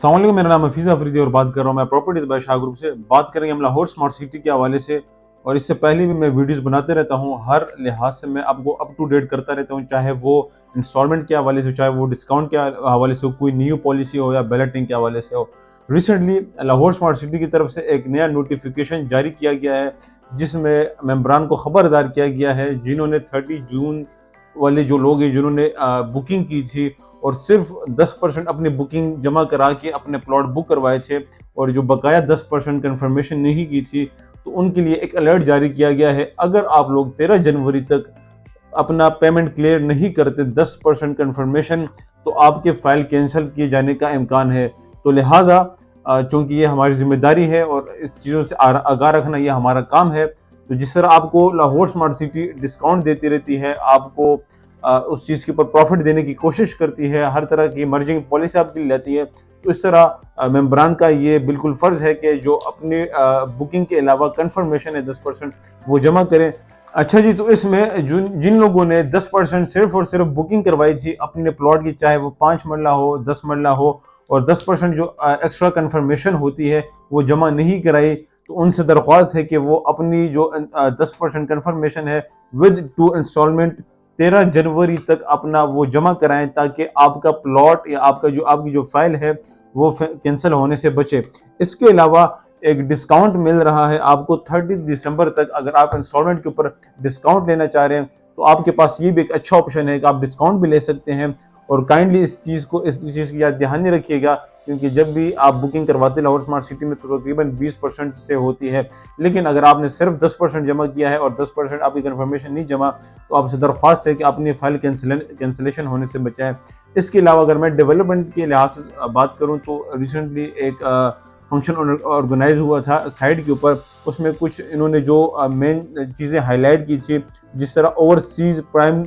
अस्सलाम वालेकुम, मेरा नाम हफीज़ अफरीदी और बात कर रहा हूँ मैं प्रॉपर्टीज़ बाय शाह ग्रुप से। बात करेंगे हम लाहौर स्मार्ट सिटी के हवाले से, और इससे पहले भी मैं वीडियोस बनाते रहता हूँ। हर लिहाज से मैं आपको अप टू डेट करता रहता हूँ, चाहे वो इंस्टॉलमेंट के हवाले से, चाहे वो डिस्काउंट के हवाले से, कोई न्यू पॉलिसी हो या बैलेटिंग के हवाले से हो। रिसेंटली लाहौर स्मार्ट सिटी की तरफ से एक नया नोटिफिकेशन जारी किया गया है, जिसमें मेंबरान को खबरदार किया गया है जिन्होंने 30 जून वाले जो लोग हैं जिन्होंने बुकिंग की थी और सिर्फ 10% अपनी बुकिंग जमा करा के अपने प्लॉट बुक करवाए थे, और जो बकाया 10% कन्फर्मेशन नहीं की थी, तो उनके लिए एक अलर्ट जारी किया गया है। अगर आप लोग 13 जनवरी तक अपना पेमेंट क्लियर नहीं करते 10% कन्फर्मेशन, तो आपके फाइल कैंसिल किए जाने का इम्कान है। तो लिहाजा चूँकि ये हमारी जिम्मेदारी है और इस चीज़ों से आगाह रखना ये हमारा काम है, तो जिस तरह आपको लाहौर स्मार्ट सिटी डिस्काउंट देती रहती है, आपको उस चीज़ के ऊपर प्रॉफिट देने की कोशिश करती है, हर तरह की मर्जिंग पॉलिसी आपके लिए लेती है, तो इस तरह मेंबरान का ये बिल्कुल फ़र्ज़ है कि जो अपनी बुकिंग के अलावा कन्फर्मेशन है 10% वो जमा करें। अच्छा जी, तो इसमें जिन लोगों ने 10% सिर्फ और सिर्फ बुकिंग करवाई थी अपने प्लॉट की, चाहे वो 5 मरला हो, 10 मरला हो, और 10% जो एक्स्ट्रा कन्फर्मेशन होती है वो जमा नहीं कराई, तो उनसे दरख्वास्त है कि वो अपनी जो 10% कन्फर्मेशन है विद 2 इंस्टॉलमेंट 13 जनवरी तक अपना वो जमा कराएं, ताकि आपका प्लॉट या आपकी जो फाइल है वो कैंसिल होने से बचे। इसके अलावा एक डिस्काउंट मिल रहा है आपको 30 दिसंबर तक। अगर आप इंस्टॉलमेंट के ऊपर डिस्काउंट लेना चाह रहे हैं, तो आपके पास ये भी एक अच्छा ऑप्शन है कि आप डिस्काउंट भी ले सकते हैं। और काइंडली इस चीज़ की याद ध्यान में रखिएगा, क्योंकि जब भी आप बुकिंग करवाते हैं लाहौर स्मार्ट सिटी में, तो तकरीबन 20% से होती है, लेकिन अगर आपने सिर्फ 10% जमा किया है और 10% आपकी कन्फर्मेशन नहीं जमा, तो आपसे दरख्वास्त है कि अपनी फाइल कैंसिलेशन होने से बचाएं। इसके अलावा अगर मैं डेवलपमेंट के लिहाज से बात करूं, तो रिसेंटली एक फंक्शन ऑर्गेनाइज हुआ था साइट के ऊपर। उसमें कुछ इन्होंने जो मेन चीज़ें हाईलाइट की थी, जिस तरह ओवरसीज प्राइम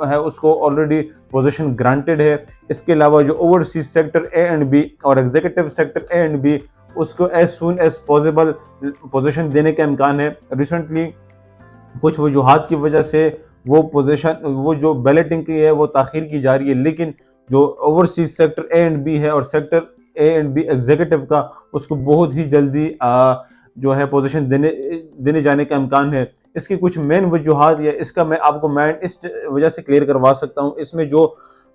है उसको ऑलरेडी पोजीशन ग्रांटेड है। इसके अलावा जो overseas sector A and B और executive sector A and B, उसको as soon as possible position देने का इम्कान है। रिसेंटली कुछ वजूहात की वजह से वो जो बैलेटिंग की है वो ताखीर की जा रही है, लेकिन जो overseas sector A and B है और sector A and B executive का, उसको बहुत ही जल्दी जो है पोजीशन देने जाने का इम्कान है। इसकी कुछ मेन वजूहात या इसका मैं आपको इस वजह से क्लियर करवा सकता हूँ। इसमें जो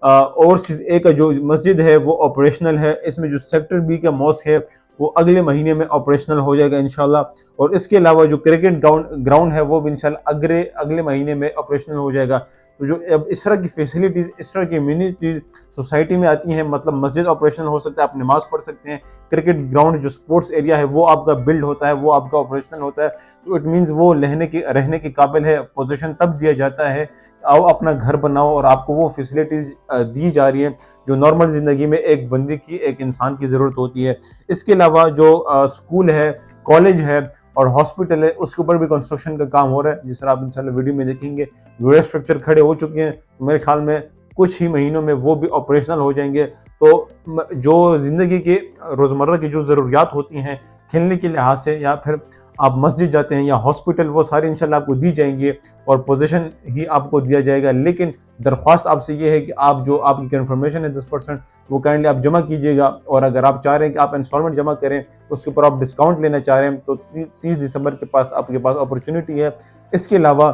ओवरसीज ए का जो मस्जिद है वो ऑपरेशनल है। इसमें जो सेक्टर बी का मॉस्क है वो अगले महीने में ऑपरेशनल हो जाएगा इंशाल्लाह। और इसके अलावा जो क्रिकेट ग्राउंड है वो भी इंशाल्लाह अगले महीने में ऑपरेशनल हो जाएगा। तो जो अब इस तरह की फैसिलिटीज़, इस तरह की इम्यूनिटीज़ सोसाइटी में आती हैं, मतलब मस्जिद ऑपरेशनल हो सकता है, आप नमाज़ पढ़ सकते हैं, क्रिकेट ग्राउंड जो स्पोर्ट्स एरिया है वो आपका बिल्ड होता है, वो आपका ऑपरेशनल होता है, तो इट मीन्स वो रहने के काबिल है। पोजीशन तब दिया जाता है आओ अपना घर बनाओ, और आपको वो फैसिलिटीज़ दी जा रही है जो नॉर्मल ज़िंदगी में एक बंदे की, एक इंसान की ज़रूरत होती है। इसके अलावा जो स्कूल है, कॉलेज है और हॉस्पिटल है, उसके ऊपर भी कंस्ट्रक्शन का काम हो रहा है, जिस तरह आप इंशाल्लाह वीडियो में देखेंगे। बड़े स्ट्रक्चर खड़े हो चुके हैं, तो मेरे ख्याल में कुछ ही महीनों में वो भी ऑपरेशनल हो जाएंगे। तो जो ज़िंदगी के रोज़मर्रा की जो ज़रूरियात होती हैं खेलने के लिहाज से, या फिर आप मस्जिद जाते हैं या हॉस्पिटल, वो सारी इंशाल्लाह आपको दी जाएंगी और पोजीशन ही आपको दिया जाएगा। लेकिन दरख्वास्त आपसे ये है कि आप जो आपकी कन्फर्मेशन है 10% वो काइंडली आप जमा कीजिएगा। और अगर आप चाह रहे हैं कि आप इंस्टॉलमेंट जमा करें, उसके ऊपर आप डिस्काउंट लेना चाह रहे हैं, तो 30 दिसंबर के पास आपके पास अपॉर्चुनिटी है। इसके अलावा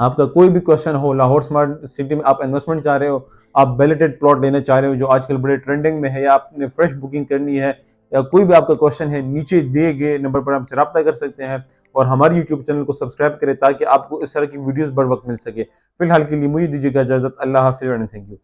आपका कोई भी क्वेश्चन हो, लाहौर स्मार्ट सिटी में आप इन्वेस्टमेंट चाह रहे हो, आप बैलेटेड प्लॉट लेना चाह रहे हो जो आजकल बड़े ट्रेंडिंग में है, या आपने फ्रेश बुकिंग करनी है, या कोई भी आपका क्वेश्चन है, नीचे दिए गए नंबर पर आपसे रब्ता कर सकते हैं। और हमारे यूट्यूब चैनल को सब्सक्राइब करें ताकि आपको इस तरह की वीडियोस बर वक्त मिल सके। फिलहाल के लिए मुझे दीजिएगा इजाज़त। अल्लाह हाफ़िज़ एंड थैंक यू।